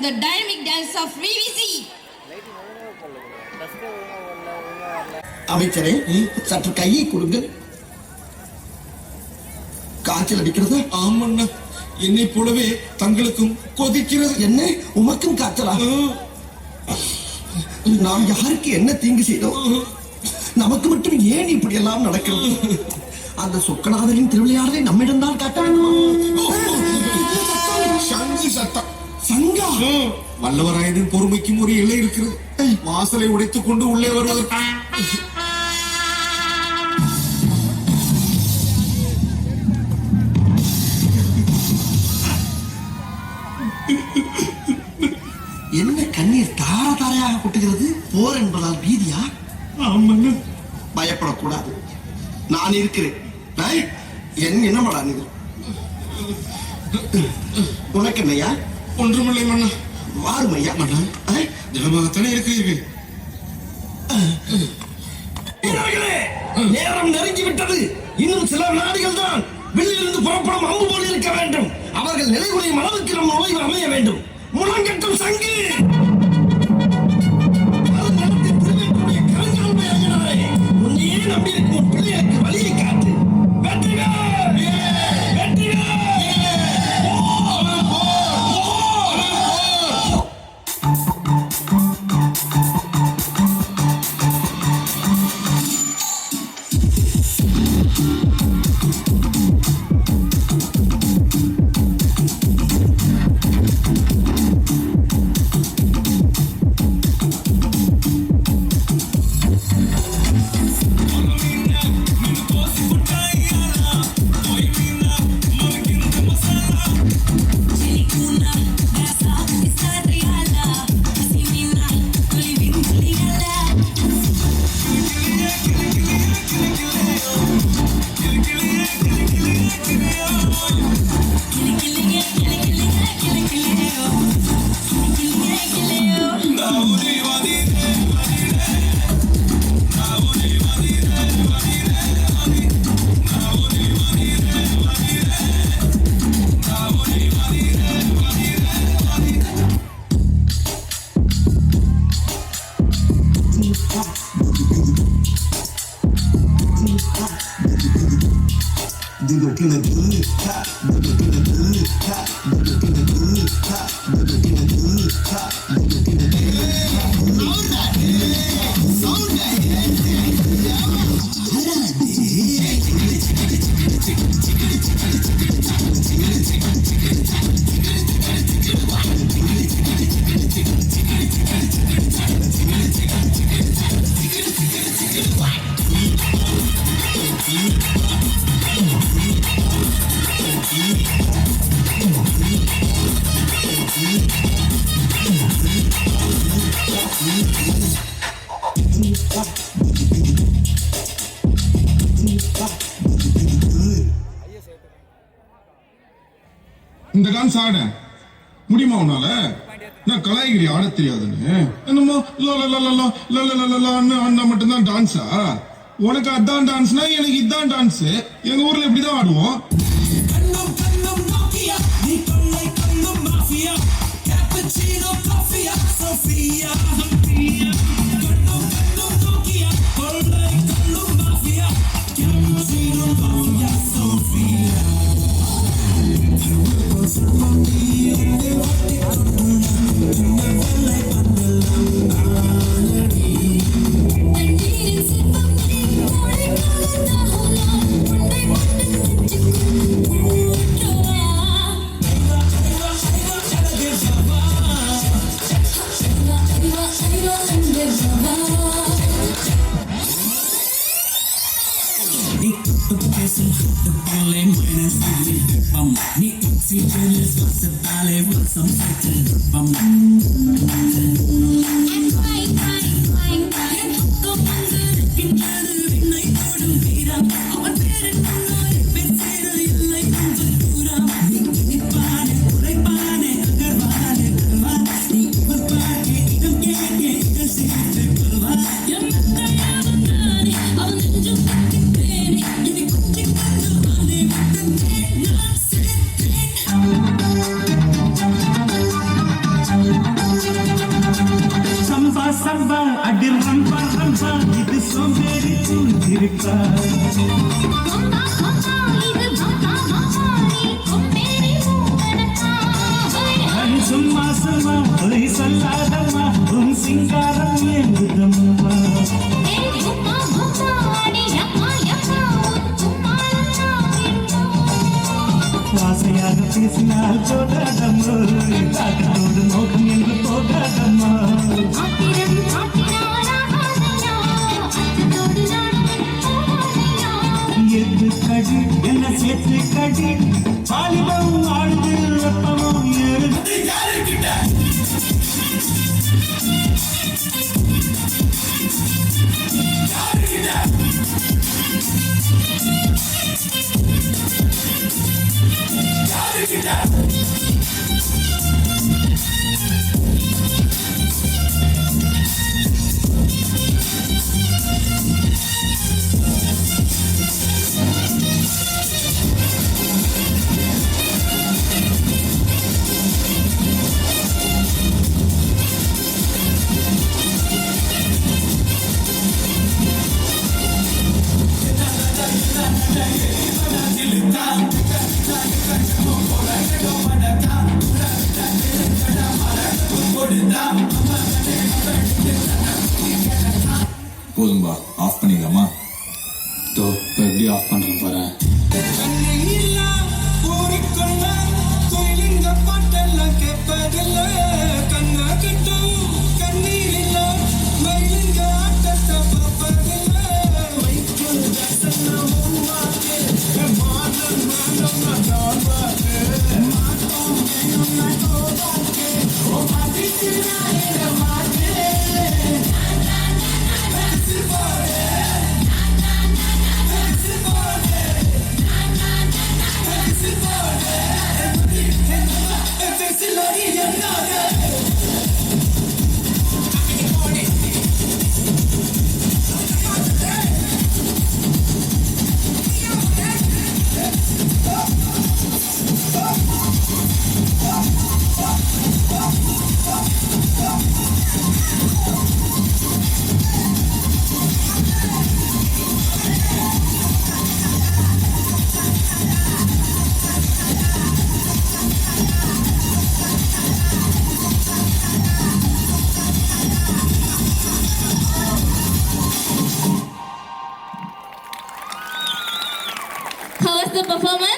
the dynamic dance of VVC. அமைச்சரே, சற்று கையை கொடுங்கள். காய்ச்சல் அடிக்கிறது? ஆமண்ணா, என்னை போலவே தங்களுக்கும் கொதிக்கிறது. என்ன, உமக்கும் காய்ச்சலா? நாம் யாருக்கு என்ன தீங்கு செய்தோம்? நமக்கு மட்டும் ஏன் இப்படி எல்லாம் நடக்கிறது? அந்த சொக்கநாதரின் திருவிளையாடலை நம்மிடம்தான் காட்ட வேண்டும். சங்கு சத்தம். சங்கா? வல்லவராயனின் பொறுமைக்கும் ஒரு எல்லை இருக்கிறது. வாசலை உடைத்துக் கொண்டு உள்ளே வருவதற்கு என்ன கண்ணீர் தார தாரையாக கொட்டுகிறது? போர் என்பதால் பீதியா? ஆமண்ணா. பயப்படக்கூடாது, நான் இருக்கிறேன். என் என்னமடா நீ? உனக்கு என்னையா? ஒன்றுமில்லை மன்னா. வாரும் ஐயா. மன்னா, தினமாகத்தானே இருக்கிறீர்கள். நேரம் நெருங்கிவிட்டது. இன்னும் சில நாடுகள் தான் வெளியிலிருந்து புறப்படும் அம்பு போல் இருக்க வேண்டும். அவர்கள் நிலைகுலையும் அளவுக்கு நம் நுழைவு அமைய வேண்டும். முழங்கட்டும் சங்கு! உன்னையே நம்பியிருக்கும் உன் பிள்ளைகளுக்கு வழியை காட்டு. வெற்றிவேல்! வெற்றிவேல்! இந்த டான்ஸ் ஆட முடியுமா உன்னால? நான் கலாய்கிரி ஆட தெரியாதுன்னு என்னமோ அண்ணா மட்டும்தான் டான்ஸா? உனக்கு அதான் டான்ஸ்னா எனக்கு இதான் டான்ஸ். எங்க ஊர்ல இப்படிதான் ஆடுவோம். சம்பா அடி ரம்பா ரம்பா இது சோம்பேறி தூங்கிருக்கா கொம்பா கொம்பா இது பம்பா பம்பா நீ கொம்பேறி மூங்கனக்கா அடி சும்மா சும்மா பொய் சொல்லாதம்மா உன் சிங்காரம் ஏங்குதம்மா ஏய் கும்மா கும்மா அடி யம்மா யம்மா உன் கும்மாளா விடுமா ஆசையாக பேசினால் போகாதம்மா காக்கத்தோடு மோகம் என்று போகாதம்மா ஆத்திரம் ஆத்தினாராகாதையா அச்சத்தோடு நானும் போகாதையா எது கடி என்ன சேர்த்து கடி வாலிபம் ஆழ்ந்து வெப்பமும் ஏழு போதும்பா ஆஃப் பண்ணிடலாமா தோ இப்போ எப்படி ஆஃப் பண்ணுறேன் பாரு How was the performance?